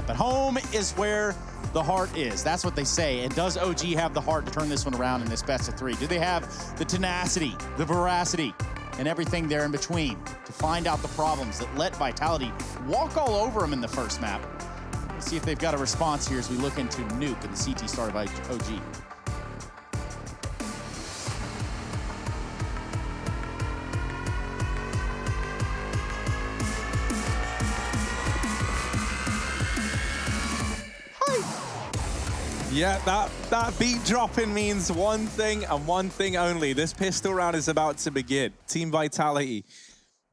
map. At home is where the heart is. That's what they say. And does OG have the heart to turn this one around in this best of 3? Do they have the tenacity, the veracity, and everything there in between to find out the problems that let Vitality walk all over them in the first map? Let's see if they've got a response here as we look into Nuke and the CT start of OG. Yeah, that beat dropping means one thing and one thing only. This pistol round is about to begin. Team Vitality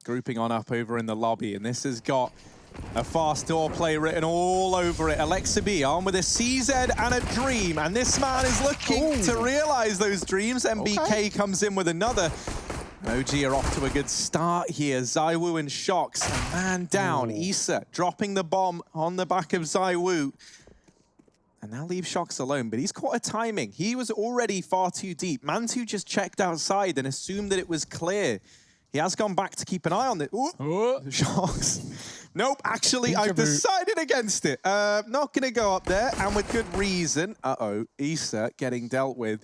grouping on up over in the lobby, and this has got a fast door play written all over it. Alexa B armed with a CZ and a dream, and this man is looking to realize those dreams. MBK comes in with another. OG are off to a good start here. ZywOo and Shox, a man down. Issa dropping the bomb on the back of ZywOo. And now leave Shox alone, but he's caught a timing. He was already far too deep. Mantu just checked outside and assumed that it was clear. He has gone back to keep an eye on it. Shox. Nope, actually, I've decided against it. Not going to go up there, and with good reason. Issa getting dealt with.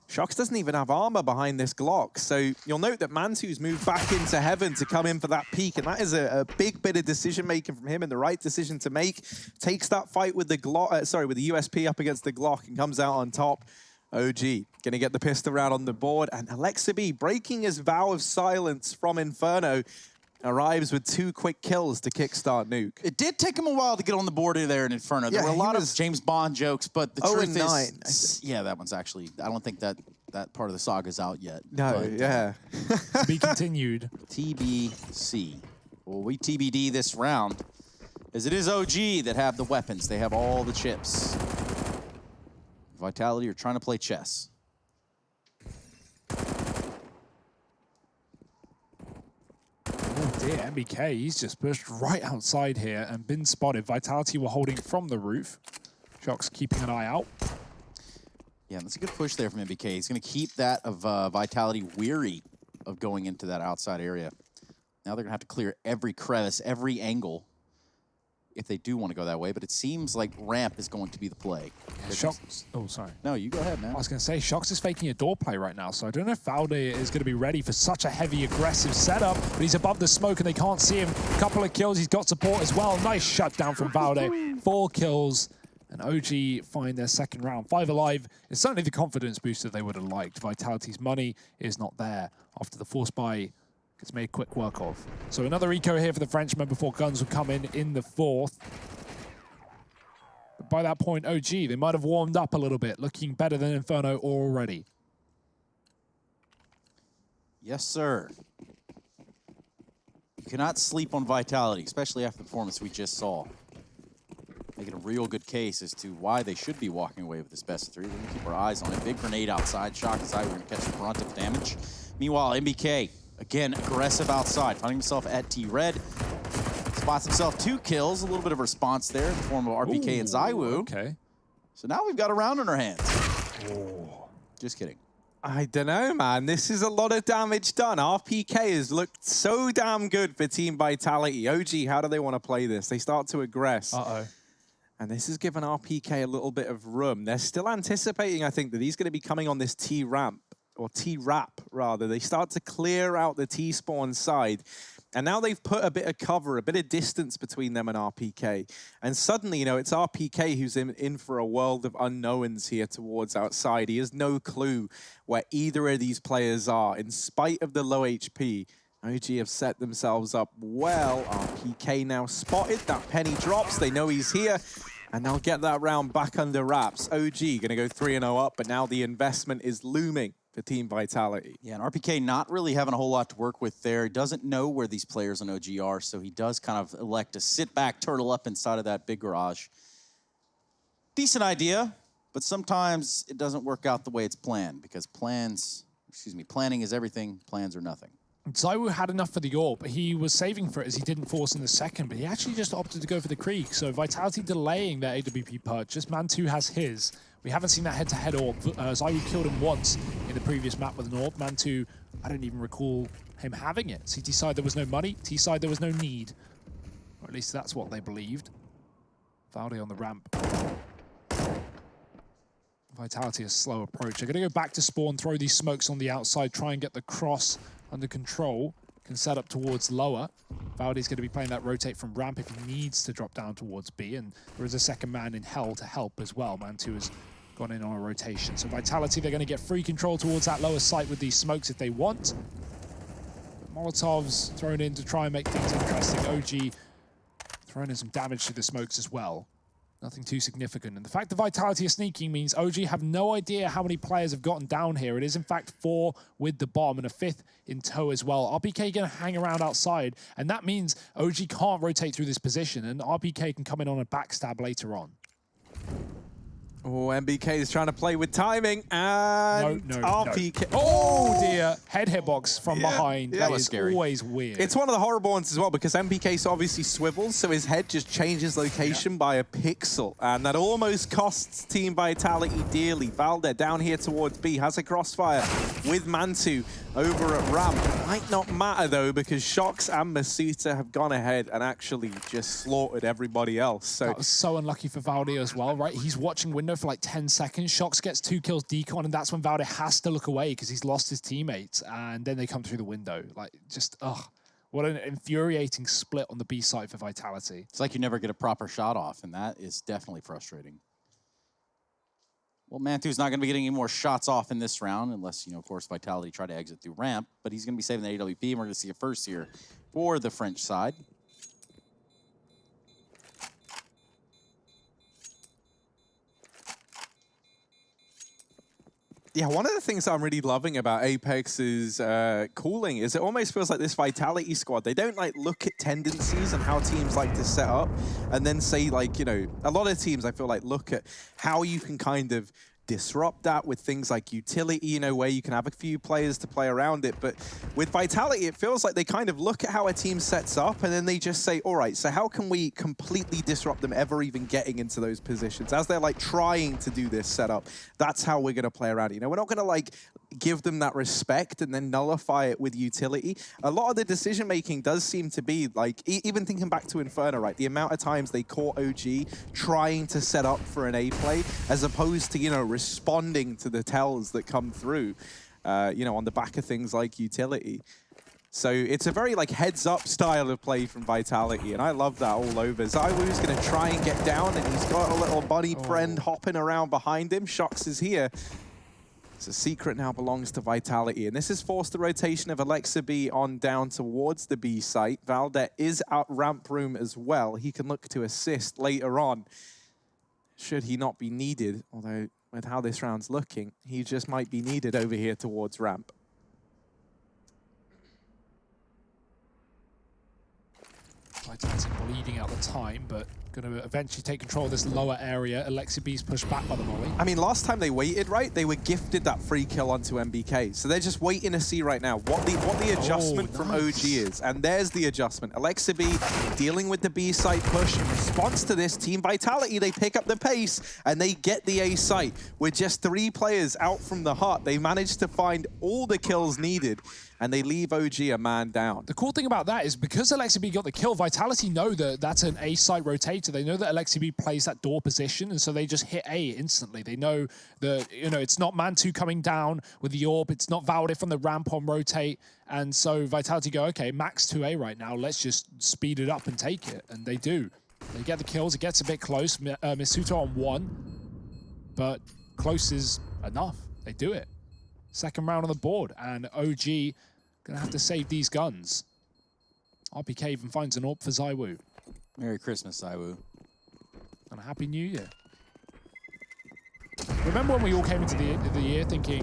Shox doesn't even have armor behind this Glock, so you'll note that Mantu's moved back into heaven to come in for that peak, and that is a big bit of decision-making from him and the right decision to make. Takes that fight with the Glock, with the USP up against the Glock and comes out on top. OG gonna get the pistol round on the board, and Alexa B breaking his vow of silence from Inferno arrives with 2 quick kills to kickstart Nuke. It did take him a while to get on the board there in Inferno. There were a lot of James Bond jokes, but the truth is... Yeah, that one's actually... I don't think that part of the saga's out yet. No, but, yeah. To be continued. TBC. Well, we TBD this round, as it is OG that have the weapons. They have all the chips. Vitality are trying to play chess. Oh dear, MBK, he's just pushed right outside here and been spotted. Vitality were holding from the roof. Shox keeping an eye out. Yeah, that's a good push there from MBK. He's going to keep that of Vitality weary of going into that outside area. Now they're going to have to clear every crevice, every angle, if they do want to go that way, but it seems like ramp is going to be the play. Shox. Oh, sorry. No, you go ahead, man. I was going to say, Shox is faking a door play right now, so I don't know if Valde is going to be ready for such a heavy, aggressive setup, but he's above the smoke and they can't see him. Couple of kills, he's got support as well. Nice shutdown from Valde. 4 kills, and OG find their second round. 5 alive is certainly the confidence booster they would have liked. Vitality's money is not there after the force buy gets made quick work of. So another eco here for the Frenchman before guns will come in the 4th. But by that point, OG, they might have warmed up a little bit, looking better than Inferno already. Yes, sir. You cannot sleep on Vitality, especially after the performance we just saw. Making a real good case as to why they should be walking away with this best of 3. We're going to keep our eyes on it. Big grenade outside. Shock inside. We're going to catch the brunt of damage. Meanwhile, MBK, again, aggressive outside, finding himself at T-Red. Spots himself 2 kills, a little bit of response there in the form of RPK and ZywOo. Okay. So now we've got a round on our hands. Just kidding. I don't know, man. This is a lot of damage done. RPK has looked so damn good for Team Vitality. OG, how do they want to play this? They start to aggress. And this has given RPK a little bit of room. They're still anticipating, I think, that he's going to be coming on this T-ramp, or T-rap, rather. They start to clear out the T-spawn side. And now they've put a bit of cover, a bit of distance between them and RPK. And suddenly, you know, it's RPK who's in for a world of unknowns here towards outside. He has no clue where either of these players are. In spite of the low HP, OG have set themselves up well. RPK now spotted. That penny drops. They know he's here. And they'll get that round back under wraps. OG going to go 3-0 up, but now the investment is looming for Team Vitality. Yeah, and RPK not really having a whole lot to work with there. He doesn't know where these players on OG are, so he does kind of elect to sit back, turtle up inside of that big garage. Decent idea, but sometimes it doesn't work out the way it's planned, because planning is everything, plans are nothing. ZywOo had enough for the AWP, but he was saving for it as he didn't force in the second, but he actually just opted to go for the Creek. So Vitality delaying their AWP purchase. Man2 has his. We haven't seen that head-to-head AWP. ZywOo killed him once in the previous map with an AWP. Man2, I don't even recall him having it. CT side, there was no money. T side, there was no need. Or at least that's what they believed. Valde on the ramp. Vitality a slow approach. They're going to go back to spawn, throw these smokes on the outside, try and get the cross under control. Can set up towards lower. Valde's going to be playing that rotate from ramp if he needs to drop down towards B. And there is a second man in hell to help as well. Man 2 has gone in on a rotation. So Vitality, they're going to get free control towards that lower site with these smokes if they want. Molotovs thrown in to try and make things interesting. OG throwing in some damage to the smokes as well. Nothing too significant. And the fact that Vitality are sneaking means OG have no idea how many players have gotten down here. It is, in fact, 4 with the bomb and a 5th in tow as well. RPK going to hang around outside, and that means OG can't rotate through this position, and RPK can come in on a backstab later on. Oh, MBK is trying to play with timing, and RPK. No. Oh dear, head hitbox from behind. Yeah, that was is scary. Always weird. It's one of the horrible ones as well because MBK obviously swivels, so his head just changes location by a pixel, and that almost costs Team Vitality dearly. Valde down here towards B has a crossfire with Mantu over at ramp. Might not matter though because Shox and Masuta have gone ahead and actually just slaughtered everybody else. So that was so unlucky for Valde as well, right? He's watching window for like 10 seconds. Shox gets 2 kills decon, and that's when Valde has to look away because he's lost his teammates, and then they come through the window. Like, just, ugh. What an infuriating split on the B side for Vitality. It's like you never get a proper shot off, and that is definitely frustrating. Well, Mantu's not going to be getting any more shots off in this round unless, of course, Vitality try to exit through ramp, but he's going to be saving the AWP, and we're going to see a first here for the French side. Yeah, one of the things I'm really loving about Apex's calling is it almost feels like this Vitality squad, they don't like look at tendencies and how teams like to set up and then say like, a lot of teams I feel like look at how you can kind of disrupt that with things like utility, where you can have a few players to play around it. But with Vitality, it feels like they kind of look at how a team sets up and then they just say, all right, so how can we completely disrupt them ever even getting into those positions? As they're like trying to do this setup, that's how we're going to play around. We're not going to like give them that respect and then nullify it with utility. A lot of the decision making does seem to be like, even thinking back to Inferno, right? The amount of times they caught OG trying to set up for an A play as opposed to, responding to the tells that come through, on the back of things like utility. So it's a very like heads up style of play from Vitality, and I love that all over. ZywOo's going to try and get down, and he's got a little bunny friend hopping around behind him. Shox is here. So Secret now belongs to Vitality, and this has forced the rotation of Alexa B on down towards the B site. Valde is at ramp room as well. He can look to assist later on, should he not be needed, although with how this round's looking, he just might be needed over here towards ramp. Vitality bleeding out the time, but going to eventually take control of this lower area. Alexa B's pushed back by the molly. I mean, last time they waited, right? They were gifted that free kill onto MBK. So they're just waiting to see right now what the adjustment from OG is. And there's the adjustment. Alexa B dealing with the B site push. In response to this, Team Vitality, they pick up the pace and they get the A site. With just 3 players out from the hut, they managed to find all the kills needed, and they leave OG a man down. The cool thing about that is because Alexa B got the kill, Vitality know that that's an A site rotator. They know that Alexa B plays that door position, and so they just hit A instantly. They know that, it's not Man2 coming down with the AWP, it's not Valde from the ramp on rotate, and so Vitality go, okay, max 2A right now, let's just speed it up and take it, and they do. They get the kills, it gets a bit close. Masuta on 1, but close is enough. They do it. Second round on the board, and OG gonna have to save these guns. RPK even finds an AWP for ZywOo. Merry Christmas, ZywOo. And a Happy New Year. Remember when we all came into the year thinking,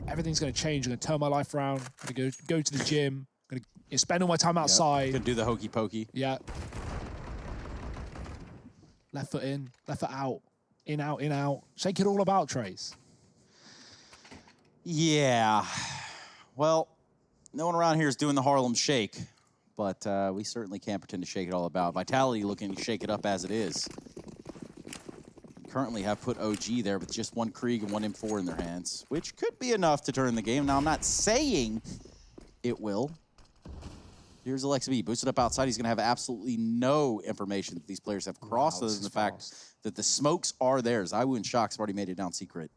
everything's gonna change, I'm gonna turn my life around, I'm gonna go to the gym, I'm gonna spend all my time outside. Gonna do the hokey pokey. Yeah. Left foot in, left foot out, in, out. Shake it all about, Trace. Yeah, well, no one around here is doing the Harlem Shake, but we certainly can't pretend to shake it all about. Vitality looking to shake it up as it is. Currently have put OG there with just 1 Krieg and 1 M4 in their hands, which could be enough to turn the game. Now, I'm not saying it will. Here's Alexa B, boosted up outside. He's going to have absolutely no information that these players have crossed, other than the fact that the smokes are theirs. Iwu and Shox have already made it down secret.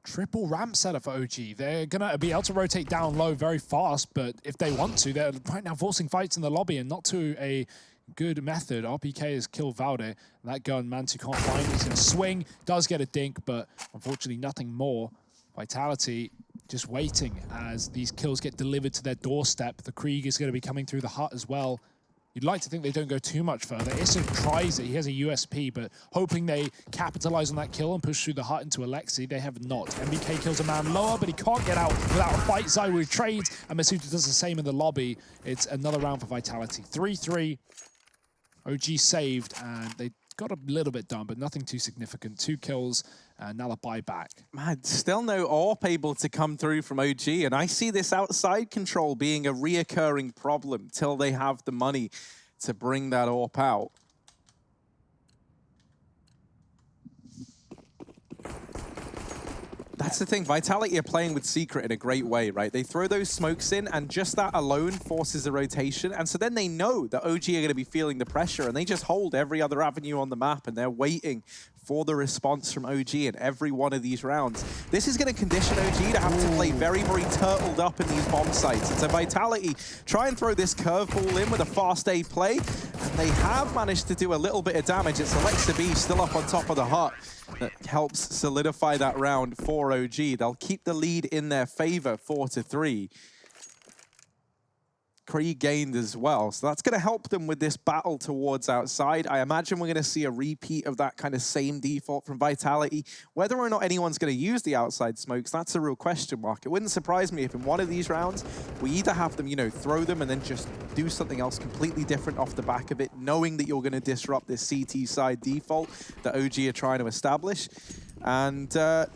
Triple ramp setup for OG. They're going to be able to rotate down low very fast, but if they want to, they're right now forcing fights in the lobby and not to a good method. RPK has killed Valde. That gun Mantu can't find. He's going to swing, does get a dink, but unfortunately nothing more. Vitality just waiting as these kills get delivered to their doorstep. The Krieg is going to be coming through the hut as well. You'd like to think they don't go too much further. Issa tries it. He has a USP, but hoping they capitalize on that kill and push through the hut into Alexi. They have not. MBK kills a man lower, but he can't get out without a fight. Zywoo trades, and Masuta does the same in the lobby. It's another round for Vitality. 3-3. OG saved, and they got a little bit done, but nothing too significant. 2 kills, and now the buyback. Man, still no AWP able to come through from OG, and I see this outside control being a reoccurring problem till they have the money to bring that AWP out. That's the thing, Vitality are playing with Secret in a great way, right? They throw those smokes in, and just that alone forces a rotation, and so then they know that OG are going to be feeling the pressure, and they just hold every other avenue on the map, and they're waiting for the response from OG in every one of these rounds. This is going to condition OG to have to play very, very turtled up in these bomb sites. And so Vitality try and throw this curveball in with a fast A play, and they have managed to do a little bit of damage. It's Alexa B still up on top of the hut that helps solidify that round for OG. They'll keep the lead in their favor, 4-3. Krieg gained as well, so that's going to help them with this battle towards outside. I imagine we're going to see a repeat of that kind of same default from Vitality. Whether or not anyone's going to use the outside smokes, that's a real question mark. It wouldn't surprise me if in one of these rounds, we either have them, you know, throw them and then just do something else completely different off the back of it, knowing that you're going to disrupt this CT side default that OG are trying to establish. And not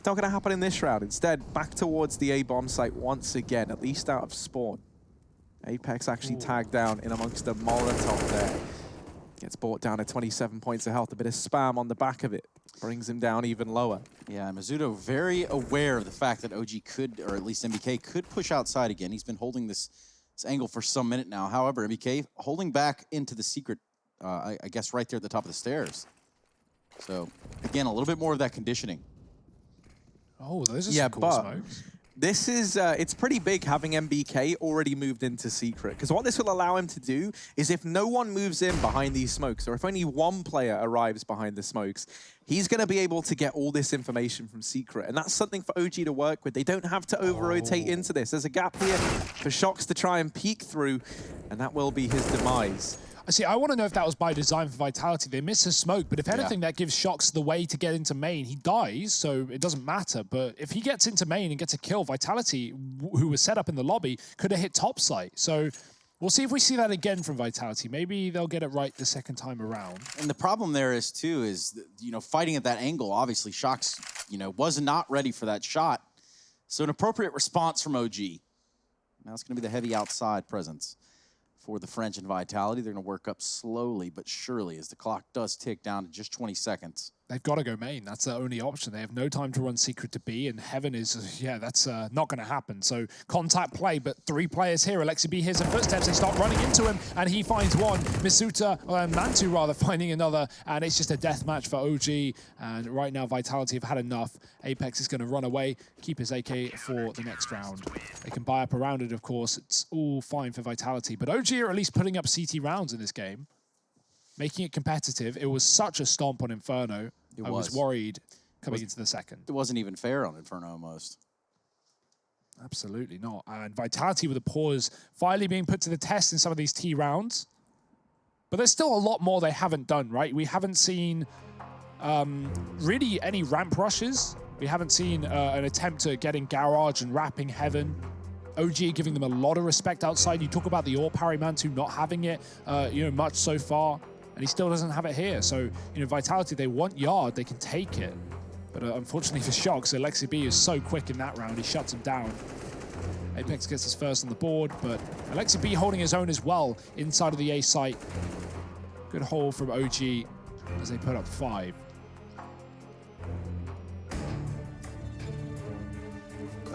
going to happen in this round. Instead, back towards the A bomb site once again, at least out of spawn. Apex actually tagged down in amongst the Molotov there. Gets brought down to 27 points of health. A bit of spam on the back of it. Brings him down even lower. Yeah, Mizuto very aware of the fact that OG could, or at least MBK, could push outside again. He's been holding this angle for some minute now. However, MBK holding back into the secret, I guess right there at the top of the stairs. So, again, a little bit more of that conditioning. Oh, those are some cool smokes. This is, it's pretty big having MBK already moved into Secret, because what this will allow him to do is if no one moves in behind these smokes, or if only one player arrives behind the smokes, he's going to be able to get all this information from Secret, and that's something for OG to work with. They don't have to over-rotate into this. There's a gap here for Shox to try and peek through, and that will be his demise. See, I want to know if that was by design for Vitality. They miss a smoke, but if anything, that gives Shox the way to get into main. He dies, so it doesn't matter. But if he gets into main and gets a kill, Vitality, who was set up in the lobby, could have hit top site. So we'll see if we see that again from Vitality. Maybe they'll get it right the second time around. And the problem there is, too, is, you know, fighting at that angle, obviously, Shox, you know, was not ready for that shot. So an appropriate response from OG. Now it's going to be the heavy outside presence for the French and Vitality. They're going to work up slowly but surely as the clock does tick down to just 20 seconds. They've got to go main. That's their only option. They have no time to run Secret to B, and Heaven is, yeah, that's not going to happen. So contact play, but 3 players here. Alexi B hears some footsteps. They start running into him, and he finds one. Masuta, Mantu rather, finding another, and it's just a death match for OG. And right now, Vitality have had enough. Apex is going to run away, keep his AK for the next round. They can buy up around it, of course. It's all fine for Vitality, but OG are at least putting up CT rounds in this game, making it competitive. It was such a stomp on Inferno. I was worried coming into the second. It wasn't even fair on Inferno almost. Absolutely not. And Vitality with a pause finally being put to the test in some of these T rounds. But there's still a lot more they haven't done, right? We haven't seen really any ramp rushes. We haven't seen an attempt at getting Garage and wrapping Heaven. OG giving them a lot of respect outside. You talk about the AWP parry Mantu not having it, you know, much so far. And he still doesn't have it here. So, you know, Vitality, they want yard, they can take it. But unfortunately for Shox, Alexi B is so quick in that round, he shuts him down. Apex gets his first on the board, but Alexi B holding his own as well inside of the A site. Good hold from OG as they put up 5.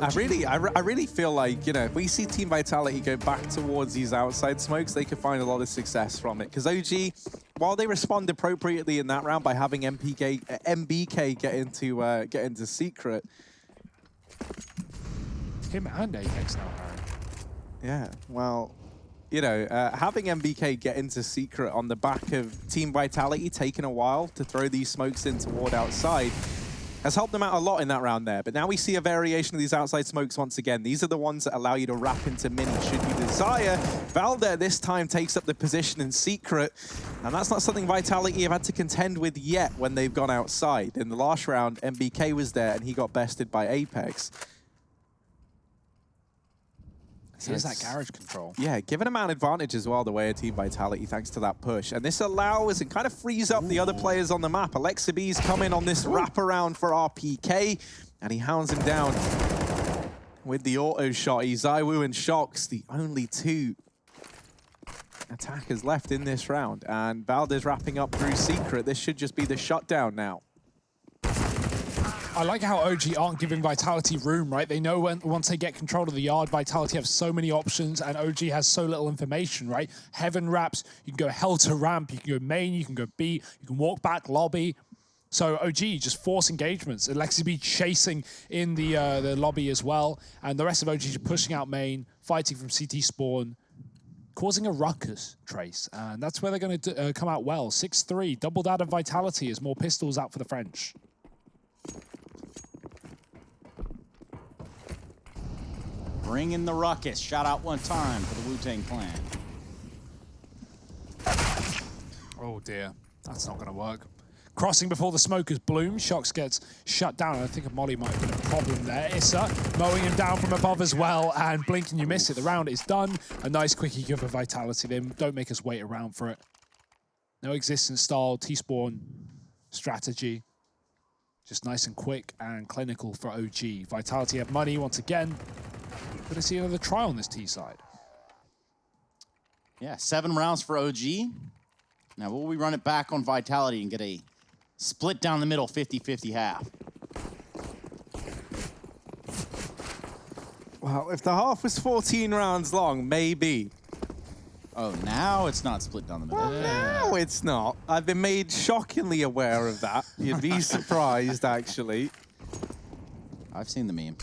I really feel like, you know, if we see Team Vitality go back towards these outside smokes, they could find a lot of success from it. Because OG, while they respond appropriately in that round by having MBK get into secret. Him and Apex now, Harry. Yeah, well, you know, having MBK get into secret on the back of Team Vitality taking a while to throw these smokes in toward outside has helped them out a lot in that round there. But now we see a variation of these outside smokes once again. These are the ones that allow you to wrap into mini should you desire. Valder this time takes up the position in secret, and that's not something Vitality have had to contend with yet when they've gone outside. In the last round, MBK was there and he got bested by Apex. Here's that garage control. Yeah, giving him an advantage as well the way of Team Vitality thanks to that push. And this allows and kind of frees up the other players on the map. Alexa B's coming on this wraparound for RPK, and he hounds him down with the auto shot. Zywoo and Shox, the only two attackers left in this round. And Valder's wrapping up through secret. This should just be the shutdown now. I like how OG aren't giving Vitality room, right? They know once they get control of the yard, Vitality have so many options and OG has so little information, right? Heaven wraps, you can go hell to ramp, you can go main, you can go B, you can walk back lobby. So OG just force engagements. Alexi B chasing in the lobby as well. And the rest of OG just pushing out main, fighting from CT spawn, causing a ruckus, Trace. And that's where they're going to come out well. 6-3, doubled out of Vitality as more pistols out for the French. Bring in the ruckus. Shout out one time for the Wu-Tang Clan. Oh dear, that's not going to work. Crossing before the smokers bloom. Shox gets shut down. I think a molly might have been a problem there. Issa mowing him down from above as well, and blink and you miss it. The round is done. A nice quickie kill for Vitality. They don't make us wait around for it. No existence style, T-spawn strategy. Just nice and quick and clinical for OG. Vitality have money once again. Going to see another try on this T side. Yeah, 7 rounds for OG. Now, will we run it back on Vitality and get a split down the middle, 50-50 half? Well, if the half was 14 rounds long, maybe. Oh, now it's not split down the middle. Well, no, it's not. I've been made shockingly aware of that. You'd be surprised, actually. I've seen the meme.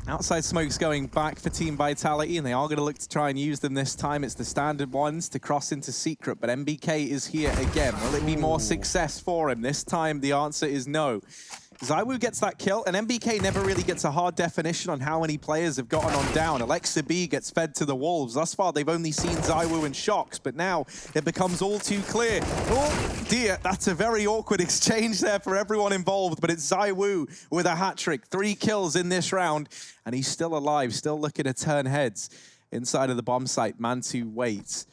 Outside smokes going back for Team Vitality, and they are going to look to try and use them this time. It's the standard ones to cross into secret, but MBK is here again. Will it be more success for him? This time, the answer is no. Zywoo gets that kill, and MBK never really gets a hard definition on how many players have gotten on down. Alexa B gets fed to the wolves. Thus far, they've only seen Zywoo and Shox, but now it becomes all too clear. Oh dear, that's a very awkward exchange there for everyone involved, but it's Zywoo with a hat-trick. 3 kills in this round, and he's still alive, still looking to turn heads inside of the bomb site. Mantu waits.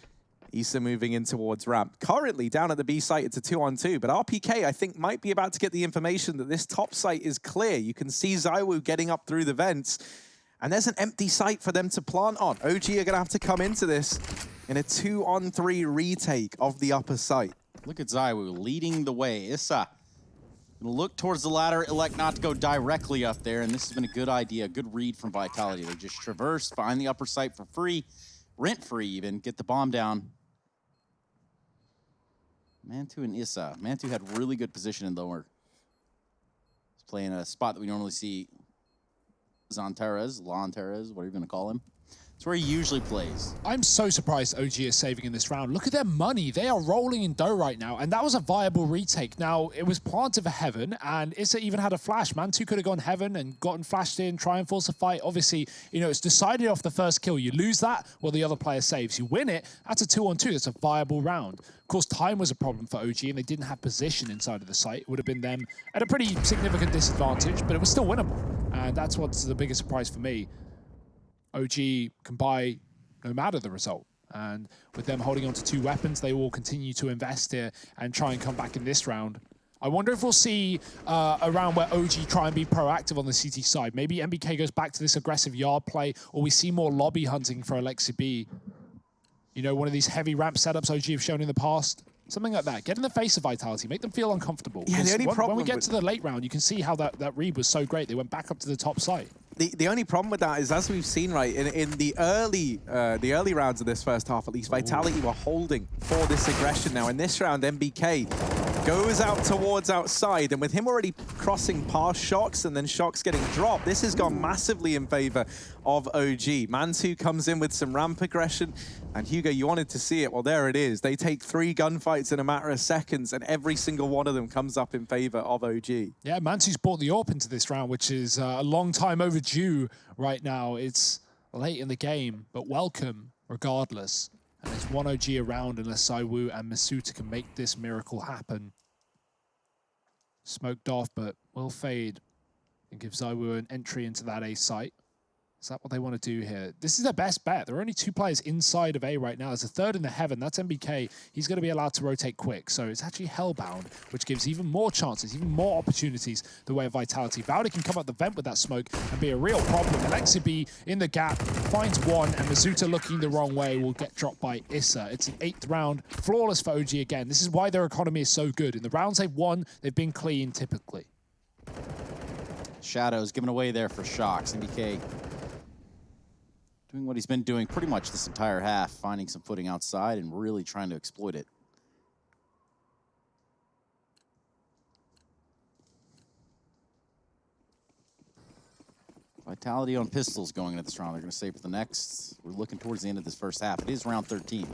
Issa moving in towards ramp. Currently, down at the B site, it's a 2-on-2, but RPK, I think, might be about to get the information that this top site is clear. You can see Zywoo getting up through the vents, and there's an empty site for them to plant on. OG are going to have to come into this in a 2-on-3 retake of the upper site. Look at Zywoo leading the way. Issa look towards the ladder, elect not to go directly up there, and this has been a good idea, a good read from Vitality. They just traverse, find the upper site for free, rent-free even, get the bomb down. Mantu and Issa. Mantu had really good position in lower. He's playing a spot that we normally see Lanteres, whatever you're going to call him. It's where he usually plays. I'm so surprised OG is saving in this round. Look at their money. They are rolling in dough right now, and that was a viable retake. Now, it was planted for Heaven, and Issa even had a flash. Mantu could have gone Heaven and gotten flashed in, try and force a fight. Obviously, you know, it's decided off the first kill. You lose that, well, the other player saves. You win it, that's a 2-on-2. That's a viable round. Of course, time was a problem for OG, and they didn't have position inside of the site. It would have been them at a pretty significant disadvantage, but it was still winnable. And that's what's the biggest surprise for me. OG can buy no matter the result. And with them holding on to 2 weapons, they will continue to invest here and try and come back in this round. I wonder if we'll see a round where OG try and be proactive on the CT side. Maybe MBK goes back to this aggressive yard play, or we see more lobby hunting for Alexi B. You know, one of these heavy ramp setups OG have shown in the past. Something like that. Get in the face of Vitality. Make them feel uncomfortable. Yeah, the only problem when we get to the late round, you can see how that read was so great. They went back up to the top site. The only problem with that is, as we've seen, right, in the early rounds of this first half, at least, Vitality were holding for this aggression. Now, in this round, MBK goes out towards outside, and with him already crossing past Shox and then Shox getting dropped, this has gone massively in favor of OG. Mantu comes in with some ramp aggression, and Hugo, you wanted to see it. Well, there it is. They take 3 gunfights in a matter of seconds, and every single one of them comes up in favor of OG. Yeah, Mantu's brought the AWP into this round, which is a long time overdue right now. It's late in the game, but welcome regardless. And there's 1 OG around unless Zywoo and Masuta can make this miracle happen. Smoked off, but will fade and give Zywoo an entry into that A site. Is that what they want to do here? This is their best bet. There are only 2 players inside of A right now. There's a third in the heaven. That's MBK. He's going to be allowed to rotate quick. So it's actually Hellbound, which gives even more chances, even more opportunities the way of Vitality. Valde can come up the vent with that smoke and be a real problem. Alexibi in the gap, finds 1, and Masuta looking the wrong way will get dropped by Issa. It's an 8th round, flawless for OG again. This is why their economy is so good. In the rounds they've won, they've been clean typically. Shadows given away there for Shox. MBK doing what he's been doing pretty much this entire half, finding some footing outside and really trying to exploit it. Vitality on pistols going into this round. They're going to save for the next. We're looking towards the end of this first half. It is round 13.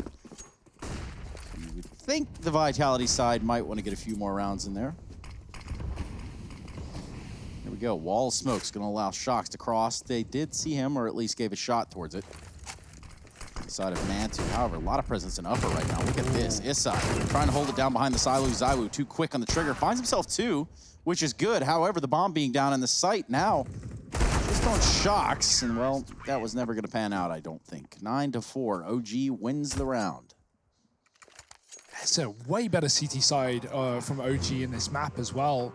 You would think the Vitality side might want to get a few more rounds in there. Here we go. Wall of smoke's going to allow Shox to cross. They did see him, or at least gave a shot towards it. Side of Mantu. However, a lot of presence in upper right now. Look at this. Issa trying to hold it down behind the silo. Zywoo too quick on the trigger. Finds himself 2, which is good. However, the bomb being down in the site now just on Shox. And, well, that was never going to pan out, I don't think. 9-4. OG wins the round. It's a way better CT side from OG in this map as well.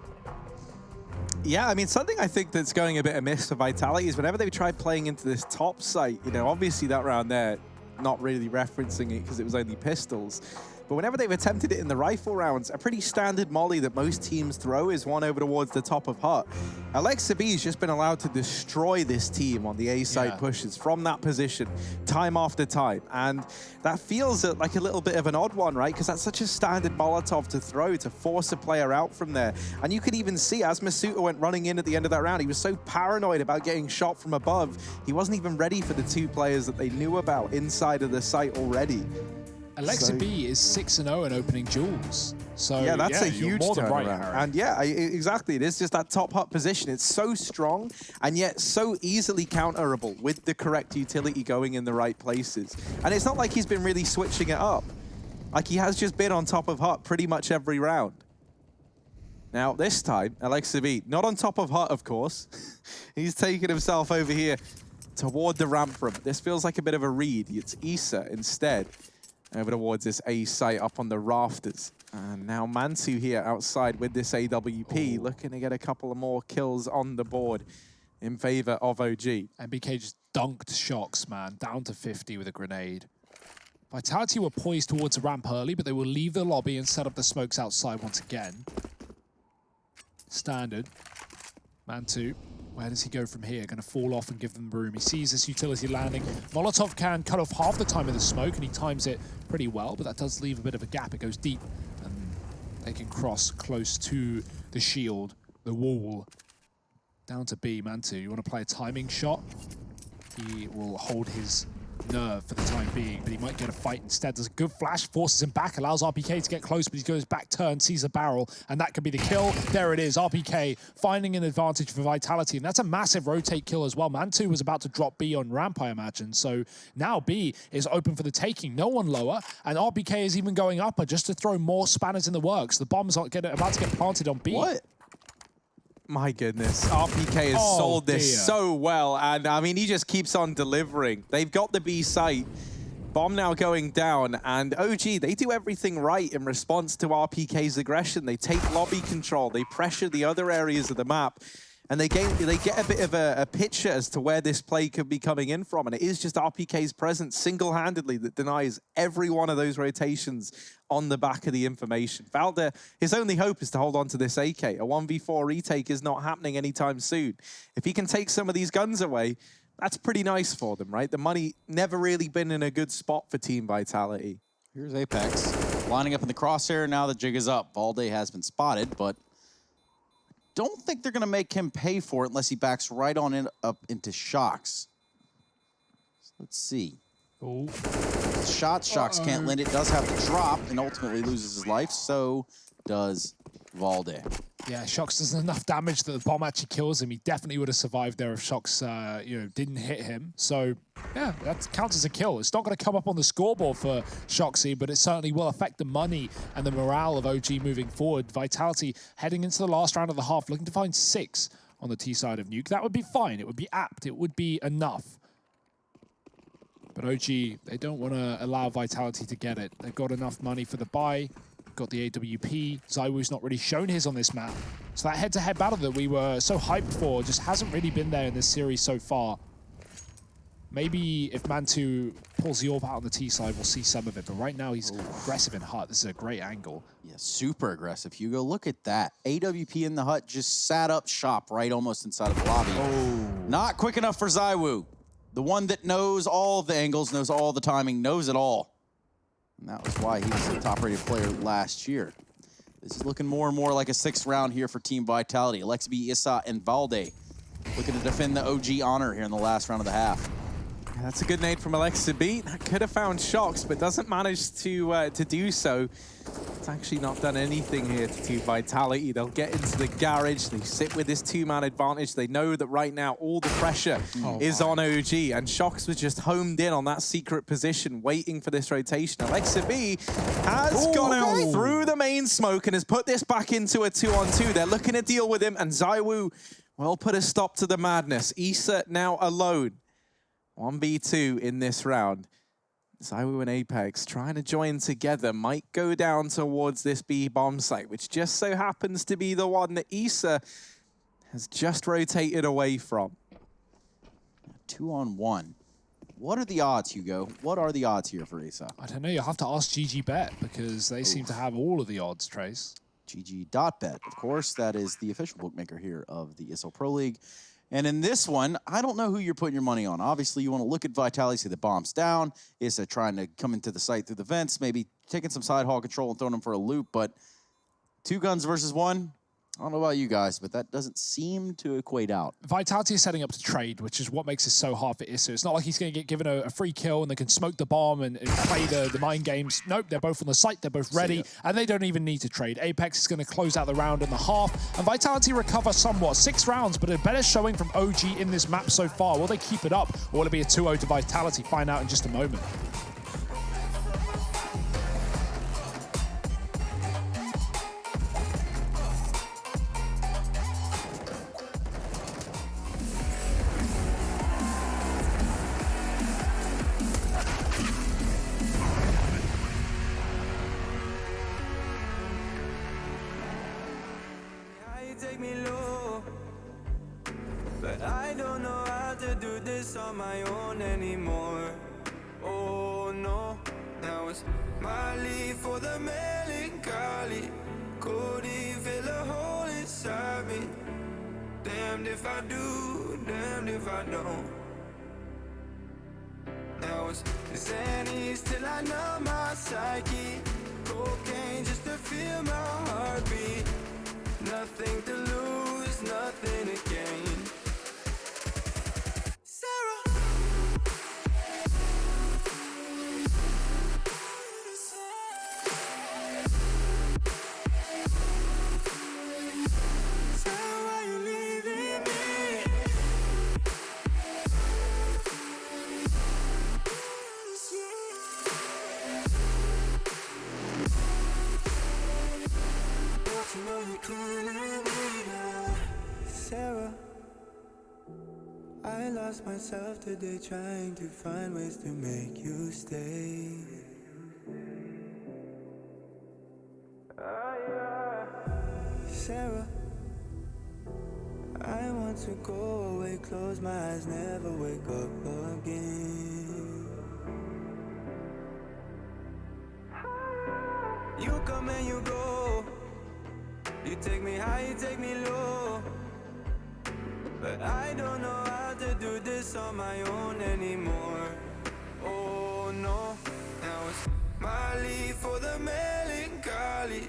Yeah, I mean, something I think that's going a bit amiss for Vitality is whenever they've tried playing into this top site, you know, obviously that round there, not really referencing it because it was only pistols. But whenever they've attempted it in the rifle rounds, a pretty standard molly that most teams throw is one over towards the top of hut. Alexibi's just been allowed to destroy this team on the A side pushes from that position, time after time. And that feels like a little bit of an odd one, right? Because that's such a standard Molotov to throw to force a player out from there. And you could even see as Masuta went running in at the end of that round, he was so paranoid about getting shot from above, he wasn't even ready for the 2 players that they knew about inside of the site already. Alexibi is 6-0 in opening duels. So yeah, that's a huge turnaround. Right, and yeah, exactly. It is just that top hut position. It's so strong and yet so easily counterable with the correct utility going in the right places. And it's not like he's been really switching it up. Like, he has just been on top of hut pretty much every round. Now, this time, Alexibi, not on top of hut, of course. He's taken himself over here toward the ramp room. This feels like a bit of a read. It's Issa instead. Over towards this A site up on the rafters. And now Mantu here outside with this AWP, looking to get a couple of more kills on the board in favor of OG. MBK just dunked Shox, man, down to 50 with a grenade. Vitality were poised towards the ramp early, but they will leave the lobby and set up the smokes outside once again. Standard. Mantu. Where does he go from here? Going to fall off and give them room. He sees this utility landing. Molotov can cut off half the time of the smoke, and he times it pretty well, but that does leave a bit of a gap. It goes deep, and they can cross close to the shield, the wall. Down to B, Mantu. You want to play a timing shot? He will hold his nerve for the time being, but he might get a fight instead. There's a good flash, forces him back, allows RPK to get close, but he goes back turn, sees a barrel, and that could be the kill. There it is, RPK finding an advantage for Vitality, and that's a massive rotate kill as well. Mantu was about to drop B on ramp, I imagine, so now B is open for the taking. No one lower, and RPK is even going upper just to throw more spanners in the works. The bomb's about to get planted on B. What? My goodness, RPK has sold this so well, and I mean, he just keeps on delivering. They've got the B site, bomb now going down, and OG, they do everything right in response to RPK's aggression. They take lobby control, they pressure the other areas of the map, And they get a bit of a picture as to where this play could be coming in from. And it is just RPK's presence single-handedly that denies every one of those rotations on the back of the information. Valde, his only hope is to hold on to this AK. A 1v4 retake is not happening anytime soon. If he can take some of these guns away, that's pretty nice for them, right? The money never really been in a good spot for Team Vitality. Here's Apex lining up in the crosshair. Now the jig is up. Valde has been spotted, but don't think they're going to make him pay for it unless he backs right on in, up into Shocks. So let's see. Ooh. Shocks can't land it. Does have to drop and ultimately loses his life. So does Valde. Yeah, Shocks does enough damage that the bomb actually kills him. He definitely would have survived there if Shocks, didn't hit him. So, yeah, that counts as a kill. It's not going to come up on the scoreboard for Shoxy, but it certainly will affect the money and the morale of OG moving forward. Vitality heading into the last round of the half, looking to find 6 on the T side of Nuke. That would be fine. It would be apt. It would be enough. But OG, they don't want to allow Vitality to get it. They've got enough money for the buy. Got the AWP. ZywOo's not really shown his on this map. So that head-to-head battle that we were so hyped for just hasn't really been there in this series so far. Maybe if Mantu pulls the AWP out on the T side, we'll see some of it. But right now, he's aggressive in hut. This is a great angle. Yeah, super aggressive, Hugo. Look at that. AWP in the hut just sat up shop right almost inside of the lobby. Oh. Not quick enough for ZywOo. The one that knows all of the angles, knows all the timing, knows it all. And that was why he was the top-rated player last year. This is looking more and more like a 6th round here for Team Vitality. Alexi, Issa, and Valde looking to defend the OG honor here in the last round of the half. Yeah, that's a good nade from Alexi. That could have found Shocks, but doesn't manage to do so. It's actually not done anything here to Team Vitality. They'll get into the garage. They sit with this 2-man advantage. They know that right now all the pressure is on OG, and Shocks was just homed in on that secret position, waiting for this rotation. Alexi has gone out through the main smoke and has put this back into a 2-on-2. They're looking to deal with him, and ZywOo will put a stop to the madness. Issa now alone. 1v2 in this round. ZywOo and Apex trying to join together, might go down towards this B bomb site, which just so happens to be the one that Issa has just rotated away from. 2-on-1. What are the odds, Hugo? What are the odds here for Issa? I don't know. You'll have to ask GGBet because they seem to have all of the odds, Trace. GG.bet, of course. That is the official bookmaker here of the ESL Pro League. And in this one, I don't know who you're putting your money on. Obviously, you want to look at Vitality, see the bomb's down. Issa trying to come into the site through the vents, maybe taking some side hall control and throwing them for a loop. But 2 guns versus 1, I don't know about you guys, but that doesn't seem to equate out. Vitality is setting up to trade, which is what makes it so hard for Issa. It's not like he's going to get given a free kill and they can smoke the bomb and play the mind games. Nope, they're both on the site, they're both ready, and they don't even need to trade. Apex is going to close out the round in the half, and Vitality recover somewhat. 6 rounds, but a better showing from OG in this map so far. Will they keep it up, or will it be a 2-0 to Vitality? Find out in just a moment. Take me low, but I don't know how to do this on my own anymore. Oh no, now it's my leave for the melancholy. Couldn't fill a hole inside me. Damned if I do, damned if I don't. Now it's Xannies till I know my psyche. Cocaine just to feel my heartbeat. Nothing to lose, nothing to gain. Sarah. Sarah, why you leaving me? Don't you know you can't leave me now? Sarah, I lost myself today trying to find ways to make you stay. Sarah, I want want to go away, close my eyes, never wake up again. You come and you go, you take me high, you take me low, but I don't know how to do this on my own anymore. Oh no, now it's my leave for the melancholy.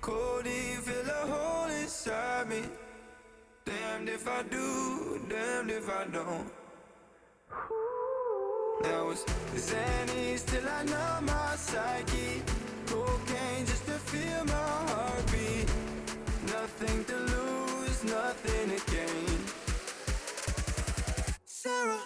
Cody, fill a hole inside me. Damned if I do, damned if I don't. Now it's Xannies till I know my psyche. Cocaine just to feel my heartbeat. Nothing to lose, nothing to gain. Sarah.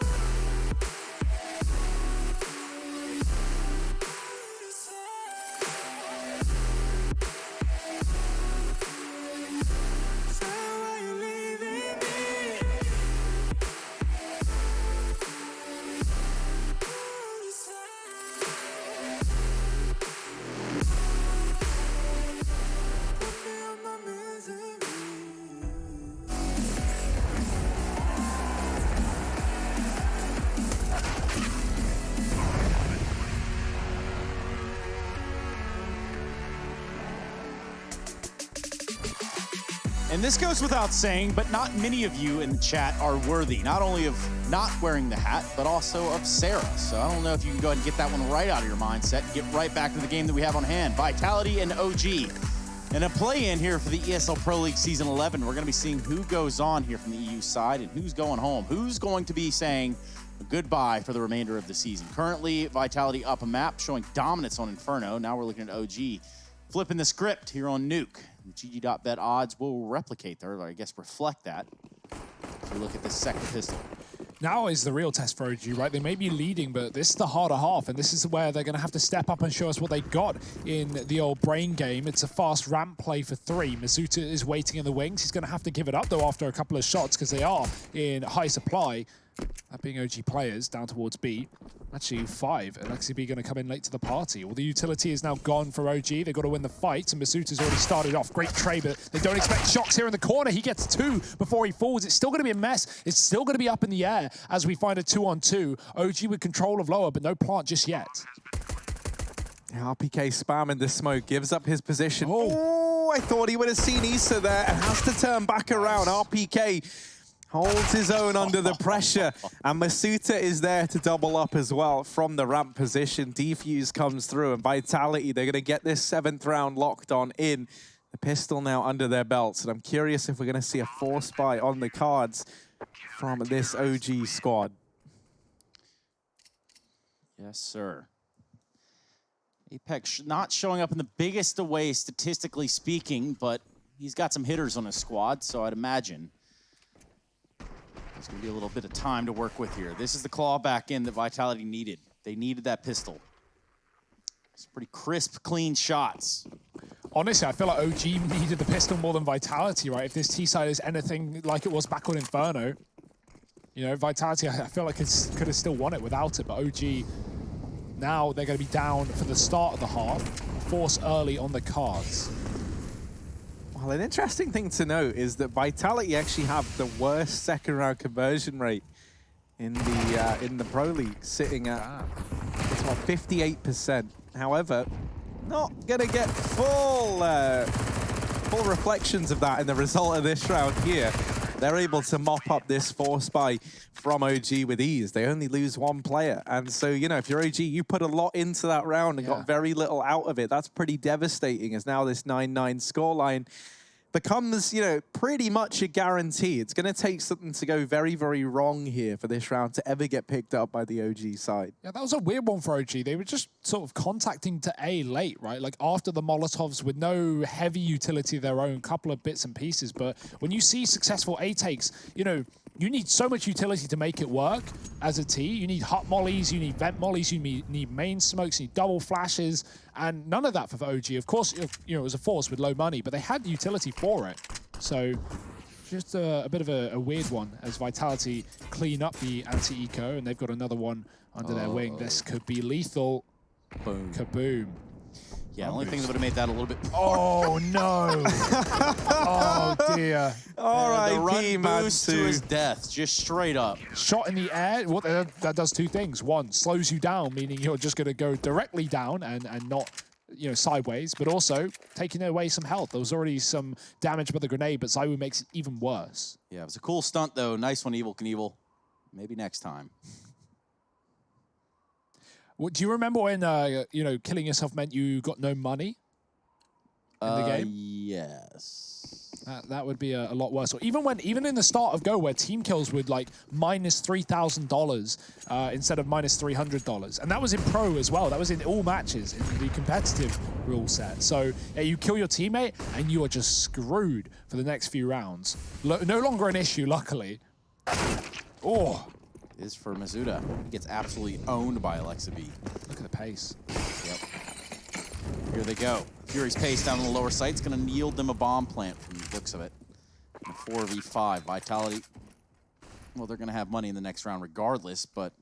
And this goes without saying, but not many of you in the chat are worthy, not only of not wearing the hat, but also of Sarah. So I don't know if you can go ahead and get that one right out of your mindset and get right back to the game that we have on hand. Vitality and OG. And a play-in here for the ESL Pro League Season 11. We're going to be seeing who goes on here from the EU side and who's going home. Who's going to be saying goodbye for the remainder of the season. Currently, Vitality up a map, showing dominance on Inferno. Now we're looking at OG. Flipping the script here on Nuke. GG.bet odds will replicate there, or I guess reflect that. If we look at the second pistol. Now is the real test for OG, right? They may be leading, but this is the harder half, and this is where they're going to have to step up and show us what they got in the old brain game. It's a fast ramp play for 3. Mizuta is waiting in the wings. He's going to have to give it up, though, after a couple of shots, because they are in high supply. That being OG players down towards B. Actually, 5. Alexi B going to come in late to the party. Well, the utility is now gone for OG. They've got to win the fight, and Misuta's already started off. Great trade, but they don't expect shocks here in the corner. He gets 2 before he falls. It's still going to be a mess. It's still going to be up in the air as we find a 2-on-2. OG with control of lower, but no plant just yet. RPK spam in the smoke, gives up his position. Oh, I thought he would have seen Issa there and has to turn back around. RPK holds his own under the pressure, and Masuta is there to double up as well from the ramp position. Defuse comes through, and Vitality, they're going to get this 7th round locked on in. The pistol now under their belts, and I'm curious if we're going to see a force buy on the cards from this OG squad. Yes, sir. Apex not showing up in the biggest of ways, statistically speaking, but he's got some hitters on his squad, so I'd imagine there's going to be a little bit of time to work with here. This is the claw back in that Vitality needed. They needed that pistol. It's pretty crisp, clean shots. honestly, I feel like OG needed the pistol more than Vitality, right? If this T-side is anything like it was back on Inferno, you know, Vitality, I feel like could have still won it without it, but OG, now they're going to be down for the start of the half. Force early on the cards. Well, an interesting thing to note is that Vitality actually have the worst second round conversion rate in the Pro League, sitting at it's about 58%. However, not gonna get full reflections of that in the result of this round here. They're able to mop up this force buy from OG with ease. They only lose one player. And so, you know, if you're OG, you put a lot into that round and got very little out of it. That's pretty devastating, as now this 9-9 scoreline becomes, you know, pretty much a guarantee. It's going to take something to go very, very wrong here for this round to ever get picked up by the OG side. Yeah, that was a weird one for OG. They were just sort of contacting to A late, right? Like after the Molotovs with no heavy utility of their own, couple of bits and pieces. But when you see successful A takes, you know, you need so much utility to make it work as a T. You need hot mollies, you need vent mollies, you need main smokes, you need double flashes, and none of that for OG. Of course, you know, it was a force with low money, but they had the utility for it. So just a bit of a weird one as Vitality clean up the anti-eco, and they've got another one under their wing. This could be lethal. Boom. Kaboom. Yeah, the only thing that would have made that a little bit... Oh, no. Oh, dear. All the run right, boost to his death, just straight up. Shot in the air, well, that does two things. One, slows you down, meaning you're just going to go directly down and not, you know, sideways, but also taking away some health. There was already some damage by the grenade, but Zywoo makes it even worse. Yeah, it was a cool stunt, though. Nice one, Evil Knievel. Maybe next time. What, do you remember when, you know, killing yourself meant you got no money in the game? Yes. That would be a lot worse. Or even in the start of Go, where team kills would like minus $3,000 instead of minus $300, and that was in pro as well. That was in all matches in the competitive rule set. So yeah, you kill your teammate and you are just screwed for the next few rounds. No longer an issue, luckily. Oh, Is for Mizuta. He gets absolutely owned by Alexa B. look at the pace. Yep. Here they go. Fury's pace down on the lower site. It's going to yield them a bomb plant from the looks of it. And a 4v5. Vitality, well, they're going to have money in the next round regardless, but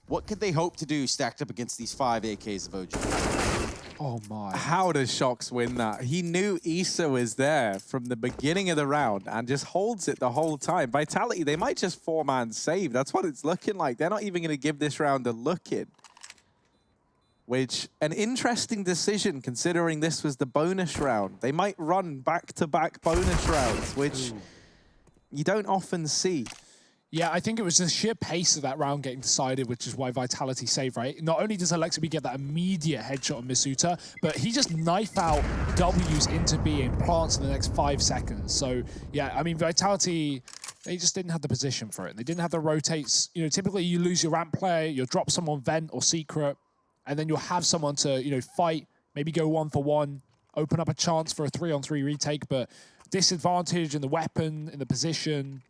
what could they hope to do stacked up against these 5 AKs of OG? Oh my. How does Shox win that? He knew Issa was there from the beginning of the round and just holds it the whole time. Vitality, they might just 4-man save. That's what it's looking like. They're not even going to give this round a look in. Which, an interesting decision considering this was the bonus round. They might run back-to-back bonus rounds, which you don't often see. Yeah, I think it was the sheer pace of that round getting decided, which is why Vitality saved, right? Not only does Alexa B get that immediate headshot on Misuta, but he just knife out W's into B and plants in the next 5 seconds. So, yeah, I mean, Vitality, they just didn't have the position for it. They didn't have the rotates. You know, typically you lose your ramp player, you'll drop someone vent or secret, and then you'll have someone to, you know, fight, maybe go 1-for-1, open up a chance for a 3-on-3 retake, but disadvantage in the weapon, in the position.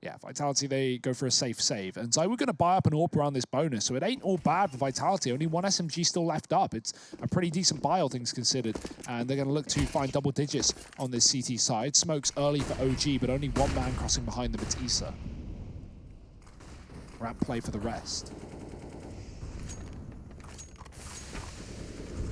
Yeah, Vitality, they go for a safe save. And so we're going to buy up an AWP around this bonus, so it ain't all bad for Vitality. Only one SMG still left up. It's a pretty decent buy, all things considered. And they're going to look to find double digits on this CT side. Smokes early for OG, but only one man crossing behind them. It's Issa. Ramp play for the rest.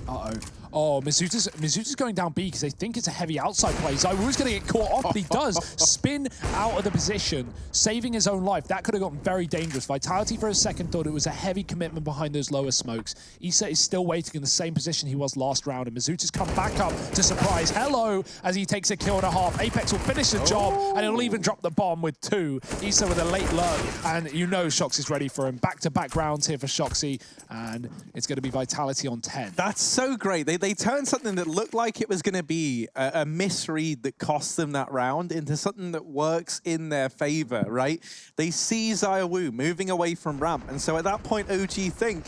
Uh-oh. Oh, Mizuta's going down B because they think it's a heavy outside play. Zywoo's going to get caught off, but he does spin out of the position, saving his own life. That could have gotten very dangerous. Vitality for a second thought it was a heavy commitment behind those lower smokes. Issa is still waiting in the same position he was last round, and Mizuta's come back up to surprise Hello as he takes a kill and a half. Apex will finish the job, and he'll even drop the bomb with 2. Issa with a late lurk, and you know Shox is ready for him. Back-to-back rounds here for Shoxy, and it's going to be Vitality on 10. That's so great. They turned something that looked like it was going to be a misread that cost them that round into something that works in their favor, right? They see Zywoo moving away from ramp, and so at that point, OG think,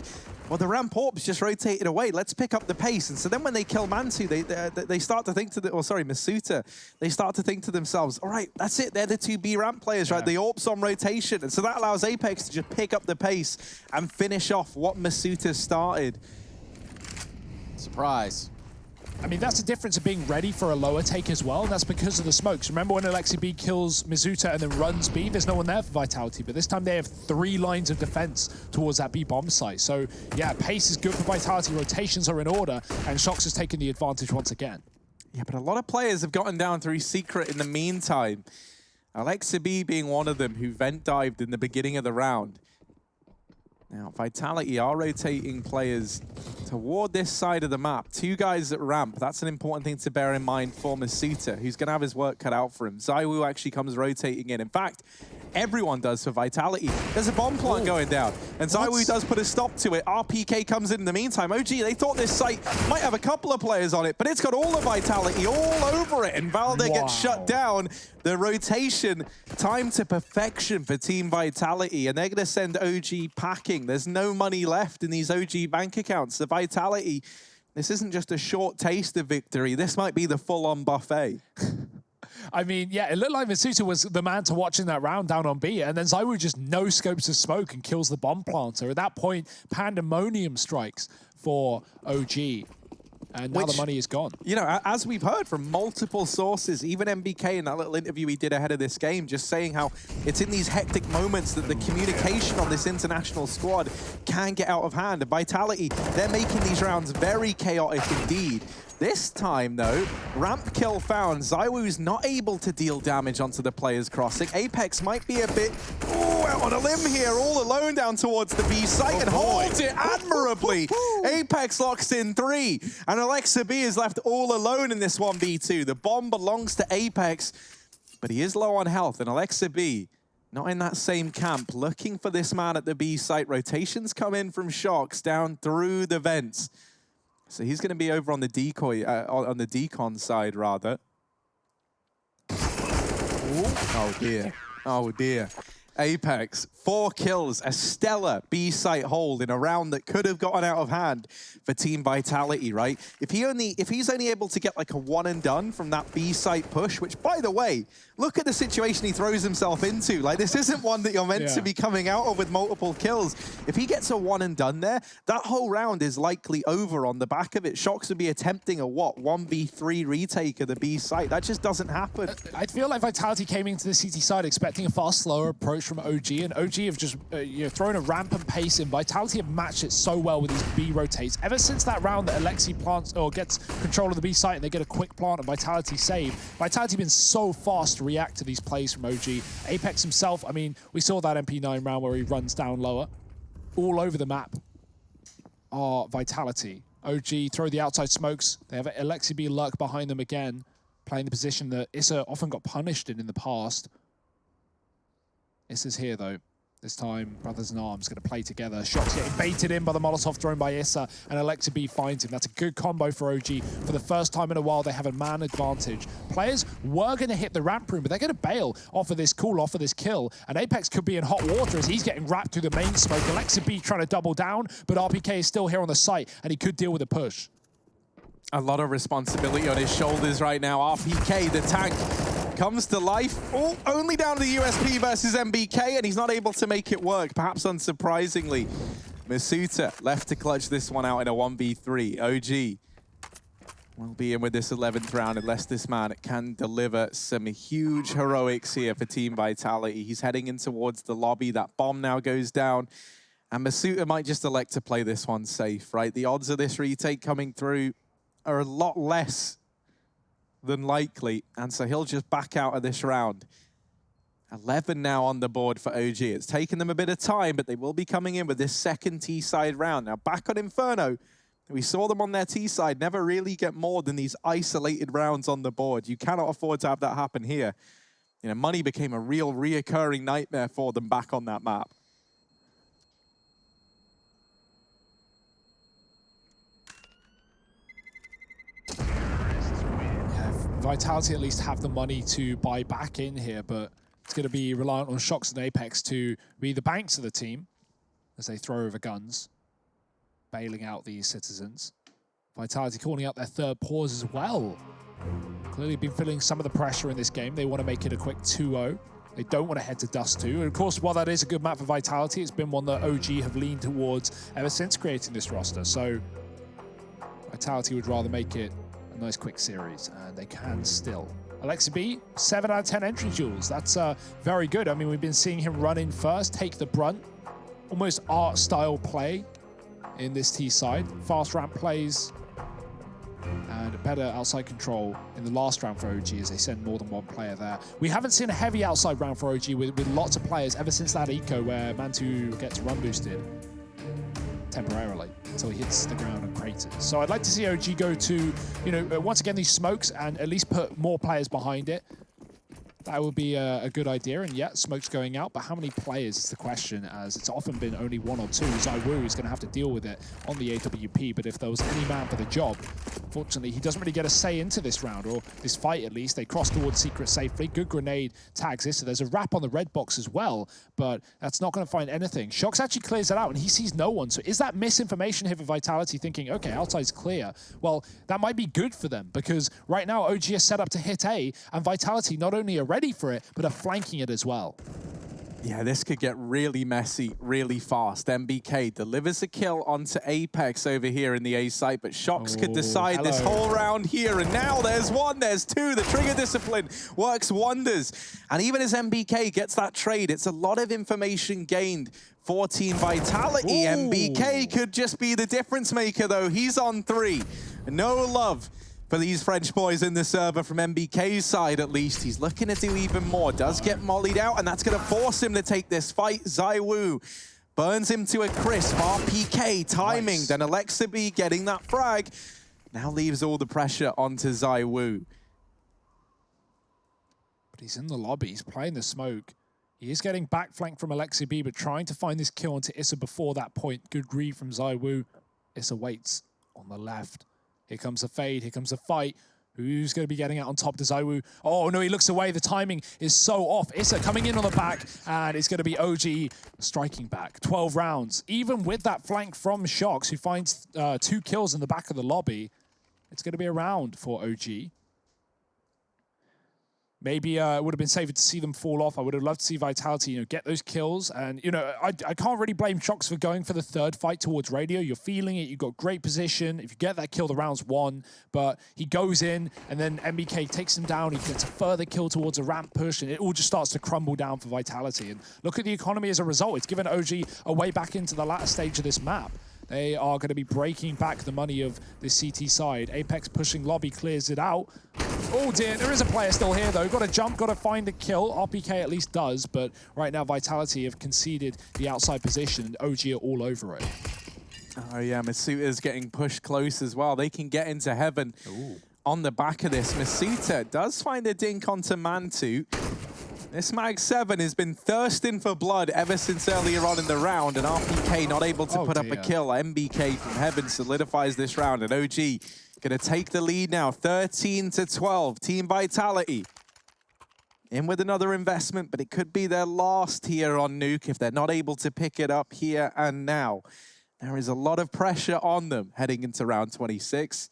well, the ramp AWP's just rotated away. Let's pick up the pace. And so then when they kill Mantu, they start to think to Misuta, they start to think to themselves, all right, that's it. They're the 2B ramp players, right? The AWP's on rotation. And so that allows Apex to just pick up the pace and finish off what Misuta started. Surprise. I mean, that's the difference of being ready for a lower take as well, and that's because of the smokes. Remember when Alexa B kills Mizuta and then runs B? There's no one there for Vitality, but this time they have 3 lines of defense towards that B bomb site. So, yeah, pace is good for Vitality, rotations are in order, and Shox has taken the advantage once again. Yeah, but a lot of players have gotten down through Secret in the meantime. Alexa B being one of them who vent dived in the beginning of the round. Now, Vitality are rotating players toward this side of the map. 2 guys at ramp. That's an important thing to bear in mind for Misuta, who's going to have his work cut out for him. Zywoo actually comes rotating in. In fact, everyone does for Vitality. There's a bomb plant going down, and Zywoo does put a stop to it. RPK comes in the meantime. OG, they thought this site might have a couple of players on it, but it's got all the Vitality all over it, and Valde gets shut down. The rotation, time to perfection for Team Vitality, and they're going to send OG packing. There's no money left in these OG bank accounts. The Vitality, this isn't just a short taste of victory. This might be the full-on buffet. I mean, yeah, it looked like Misuta was the man to watch in that round down on B, and then Zywoo just no scopes of smoke and kills the bomb planter. At that point, pandemonium strikes for OG. And now the money is gone. You know, as we've heard from multiple sources, even MBK in that little interview he did ahead of this game, just saying how it's in these hectic moments that the communication on this international squad can get out of hand. And Vitality, they're making these rounds very chaotic indeed. This time, though, ramp kill found. ZywOo's not able to deal damage onto the players crossing. Apex might be a bit out on a limb here, all alone down towards the B site and holds it admirably. Apex locks in 3, and Alexa B is left all alone in this 1v2. The bomb belongs to Apex, but he is low on health, and Alexa B not in that same camp, looking for this man at the B site. Rotations come in from Shox down through the vents. So he's going to be over on the decoy, on the decon side, rather. Oh, dear. Oh, dear. Apex, 4 kills, a stellar B-site hold in a round that could have gotten out of hand for Team Vitality, right? If he's only able to get like a one and done from that B-site push, which, by the way, look at the situation he throws himself into. Like, this isn't one that you're meant to be coming out of with multiple kills. If he gets a one and done there, that whole round is likely over on the back of it. Shox would be attempting a, 1v3 retake of the B-site. That just doesn't happen. I feel like Vitality came into the CT side expecting a far slower approach from OG, and OG have just thrown a rampant pace in. Vitality have matched it so well with these B rotates. Ever since that round that Alexi plants or gets control of the B site and they get a quick plant and Vitality save, Vitality have been so fast to react to these plays from OG. Apex himself, I mean, we saw that MP9 round where he runs down lower. All over the map are Vitality. OG throw the outside smokes. They have Alexi B lurk behind them again, playing the position that Issa often got punished in the past. Issa's here, though. This time, Brothers in Arms going to play together. Shots getting baited in by the Molotov thrown by Issa, and Alexa B finds him. That's a good combo for OG. For the first time in a while, they have a man advantage. Players were going to hit the ramp room, but they're going to bail off of this cool, off of this kill. And Apex could be in hot water as he's getting wrapped through the main smoke. Alexa B trying to double down, but RPK is still here on the site, and he could deal with a push. A lot of responsibility on his shoulders right now. RPK, the tank, comes to life. Oh, only down to the USP versus MBK, and he's not able to make it work, perhaps unsurprisingly. Masuta left to clutch this one out in a 1v3. OG will be in with this 11th round unless this man can deliver some huge heroics here for Team Vitality. He's heading in towards the lobby. That bomb now goes down, and Masuta might just elect to play this one safe, right? The odds of this retake coming through are a lot less than likely, and so he'll just back out of this round. 11 now on the board for OG. It's taken them a bit of time, but they will be coming in with this second T-side round. Now back on Inferno, we saw them on their T-side never really get more than these isolated rounds on the board. You cannot afford to have that happen here. You know, money became a real reoccurring nightmare for them back on that map. Vitality at least have the money to buy back in here, but it's going to be reliant on Shox and Apex to be the banks of the team as they throw over guns, bailing out these citizens. Vitality calling out their third pause as well. Clearly been feeling some of the pressure in this game. They want to make it a quick 2-0. They don't want to head to Dust 2. And of course, while that is a good map for Vitality, it's been one that OG have leaned towards ever since creating this roster. So Vitality would rather make it a nice quick series, and they can still. Alexa B, 7 out of 10 entry duels. That's very good. I mean, we've been seeing him run in first, take the brunt. Almost art-style play in this T side. Fast ramp plays and better outside control in the last round for OG as they send more than one player there. We haven't seen a heavy outside round for OG with lots of players ever since that eco where Mantu gets run boosted temporarily until he hits the ground and craters. So I'd like to see OG go to, once again, these smokes and at least put more players behind it. That would be a good idea. And yeah, smoke's going out, but how many players is the question, as it's often been only 1 or 2. ZywOo is going to have to deal with it on the AWP, but if there was any man for the job, unfortunately, he doesn't really get a say into this round, or this fight at least. They cross towards Secret safely. Good grenade tags this, so there's a wrap on the red box as well, but that's not going to find anything. Shox actually clears it out, and he sees no one. So is that misinformation here for Vitality thinking, okay, outside's clear? Well, that might be good for them, because right now OG is set up to hit A, and Vitality not only are ready for it, but are flanking it as well. Yeah, this could get really messy really fast. MBK delivers a kill onto Apex over here in the A site, but Shox could decide this whole round here. And now there's one, there's two. The trigger discipline works wonders. And even as MBK gets that trade, it's a lot of information gained for Team Vitality. MBK could just be the difference maker, though. He's on 3. No love for these French boys in the server from MBK's side, at least. He's looking to do even more. Does get mollied out, and that's going to force him to take this fight. ZywOo burns him to a crisp. RPK timing. Nice. Then Alexa B getting that frag. Now leaves all the pressure onto ZywOo. But he's in the lobby. He's playing the smoke. He is getting back flanked from Alexa B, but trying to find this kill onto Issa before that point. Good read from ZywOo. Issa waits on the left. Here comes a fade, here comes a fight. Who's going to be getting out on top to ZywOo? Oh no, he looks away. The timing is so off. Issa coming in on the back, and it's going to be OG striking back. 12 rounds. Even with that flank from Shox, who finds 2 kills in the back of the lobby, it's going to be a round for OG. Maybe it would have been safer to see them fall off. I would have loved to see Vitality, get those kills. And, I can't really blame Shox for going for the 3rd fight towards Radio. You're feeling it. You've got great position. If you get that kill, the round's won. But he goes in, and then MBK takes him down. He gets a further kill towards a ramp push, and it all just starts to crumble down for Vitality. And look at the economy as a result. It's given OG a way back into the latter stage of this map. They are going to be breaking back the money of this CT side. Apex pushing lobby, clears it out. Oh dear, there is a player still here though. Got to jump, got to find the kill. RPK at least does, but right now Vitality have conceded the outside position and OG are all over it. Oh yeah, Masuita's getting pushed close as well. They can get into heaven. Ooh. On the back of this. Masuita does find a dink onto Mantu. This Mag 7 has been thirsting for blood ever since earlier on in the round, and RPK not able to put up a kill. MBK from heaven solidifies this round, and OG going to take the lead now, 13-12. Team Vitality in with another investment, but it could be their last here on Nuke if they're not able to pick it up here and now. There is a lot of pressure on them heading into round 26.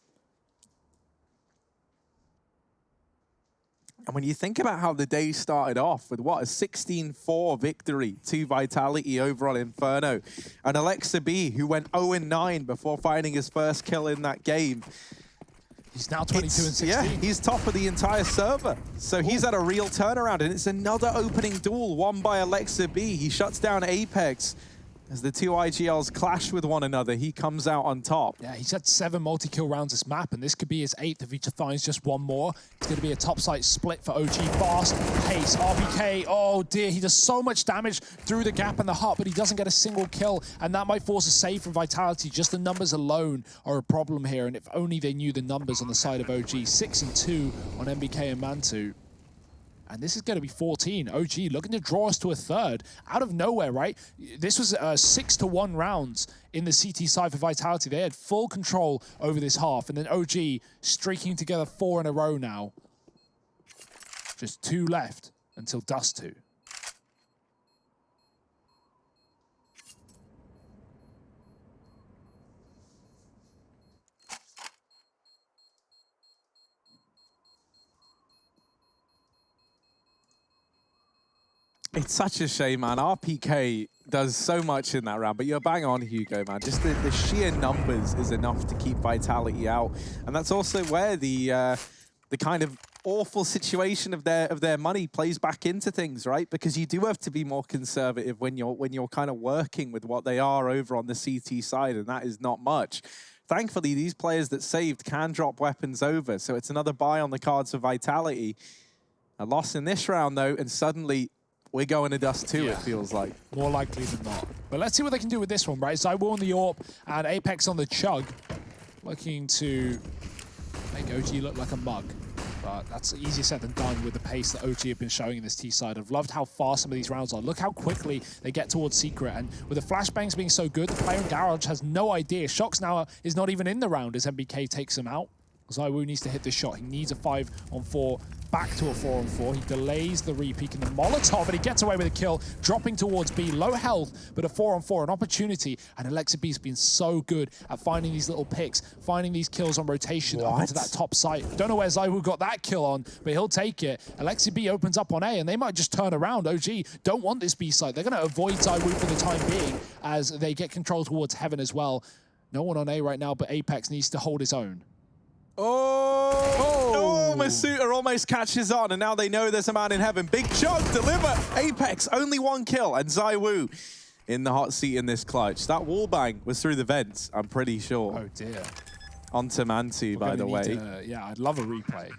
And when you think about how the day started off with, what, a 16-4 victory to Vitality over on Inferno, and Alexa B, who went 0-9 before finding his first kill in that game. He's now 22-16. Yeah, he's top of the entire server. So he's had a real turnaround, and it's another opening duel won by Alexa B. He shuts down Apex. As the 2 IGLs clash with one another, he comes out on top. Yeah, he's had 7 multi-kill rounds this map, and this could be his 8th if he finds just one more. It's going to be a top site split for OG. Fast pace, RPK, oh dear, he does so much damage through the gap and the hut, but he doesn't get a single kill, and that might force a save from Vitality. Just the numbers alone are a problem here, and if only they knew the numbers on the side of OG. 6-2 on MBK and Mantu. And this is going to be 14. OG looking to draw us to a 3rd. Out of nowhere, right? This was 6-1 rounds in the CT side for Vitality. They had full control over this half. And then OG streaking together 4 in a row now. Just 2 left until Dust 2. It's such a shame, man. RPK does so much in that round, but you're bang on, Hugo, man. Just the sheer numbers is enough to keep Vitality out. And that's also where the kind of awful situation of their money plays back into things, right? Because you do have to be more conservative when you're kind of working with what they are over on the CT side, and that is not much. Thankfully, these players that saved can drop weapons over, so it's another buy on the cards for Vitality. A loss in this round, though, and suddenly we're going to Dust 2, it feels like. More likely than not. But let's see what they can do with this one, right? ZywOo on the AWP and Apex on the Chug. Looking to make OG look like a mug. But that's easier said than done with the pace that OG have been showing in this T side. I've loved how fast some of these rounds are. Look how quickly they get towards Secret. And with the flashbangs being so good, the player in Garage has no idea. Shox now is not even in the round as MBK takes him out. ZywOo needs to hit this shot. He needs a 5-on-4, back to a 4-on-4. He delays the re-peek and the Molotov, and he gets away with a kill, dropping towards B. Low health, but a 4-on-4, an opportunity. And Alexib's been so good at finding these little picks, finding these kills on rotation up into that top site. Don't know where ZywOo got that kill on, but he'll take it. Alexib opens up on A, and they might just turn around. OG don't want this B site. They're going to avoid ZywOo for the time being as they get control towards Heaven as well. No one on A right now, but Apex needs to hold his own. Oh, Masuta almost catches on, and now they know there's a man in Heaven. Big chunk, deliver. Apex, only 1 kill, and ZywOo in the hot seat in this clutch. That wallbang was through the vents, I'm pretty sure. Oh, dear. Onto Mantu, by the way. Yeah, I'd love a replay.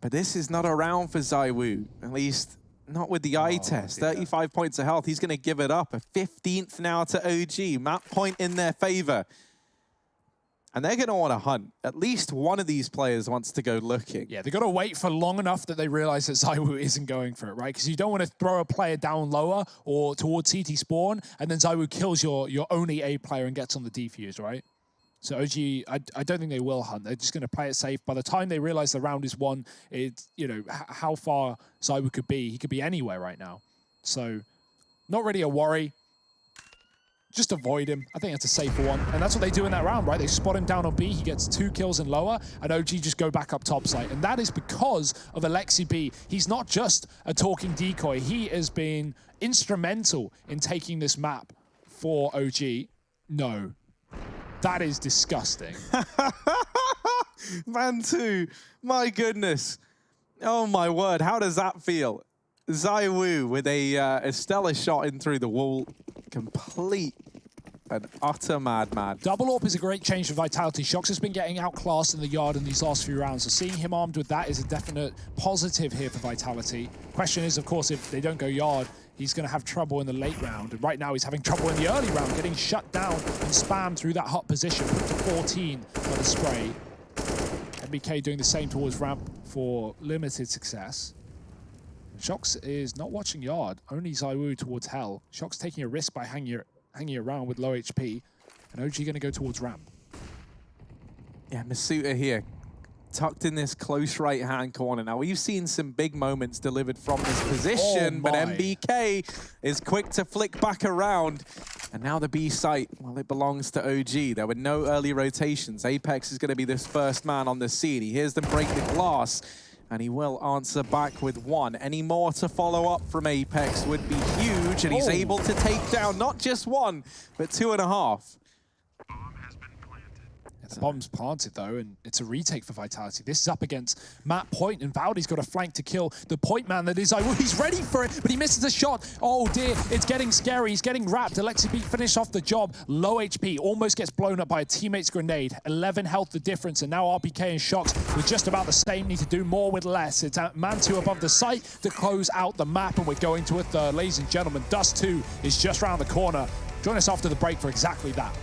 But this is not a round for ZywOo, at least not with the eye test. 35 points of health, he's going to give it up. A 15th now to OG, map point in their favor. And they're going to want to hunt. At least one of these players wants to go looking. Yeah, they've got to wait for long enough that they realize that ZywOo isn't going for it, right? Because you don't want to throw a player down lower or towards CT spawn, and then ZywOo kills your only A player and gets on the defuse, right? So OG, I don't think they will hunt. They're just going to play it safe. By the time they realize the round is won, it's, you know, how far ZywOo could be. He could be anywhere right now. So not really a worry. Just avoid him. I think that's a safer one. And that's what they do in that round, right? They spot him down on B. He gets 2 kills and lower, and OG just go back up top site. And that is because of Alexib. He's not just a talking decoy. He has been instrumental in taking this map for OG. No. That is disgusting. Mantu, my goodness. Oh my word, how does that feel? ZywOo with a stellar shot in through the wall. Complete and utter madman. Double AWP is a great change for Vitality. Shox has been getting outclassed in the yard in these last few rounds, so seeing him armed with that is a definite positive here for Vitality. Question is, of course, if they don't go yard, he's going to have trouble in the late round. And right now, he's having trouble in the early round, getting shut down and spammed through that hot position. Put to 14 by the spray. MBK doing the same towards ramp for limited success. Shox is not watching yard, only ZywOo towards hell. Shox taking a risk by hanging around with low HP, and OG going to go towards ramp. Yeah, Masuta here, tucked in this close right-hand corner. Now, we've seen some big moments delivered from this position, but MBK is quick to flick back around. And now the B site, well, it belongs to OG. There were no early rotations. Apex is going to be this first man on the scene. He hears them break the glass, and he will answer back with 1. Any more to follow up from Apex would be huge, and he's able to take down not just 1, but 2.5. The bomb's planted, though, and it's a retake for Vitality. This is up against Matt Point, and Valdi's got a flank to kill the point man that is ZywOo. He's ready for it, but he misses a shot. Oh, dear. It's getting scary. He's getting wrapped. Alexib finished off the job. Low HP. Almost gets blown up by a teammate's grenade. 11 health the difference, and now RPK and Shox with just about the same. Need to do more with less. It's Mantu above the site to close out the map, and we're going to a third. Ladies and gentlemen, Dust 2 is just around the corner. Join us after the break for exactly that.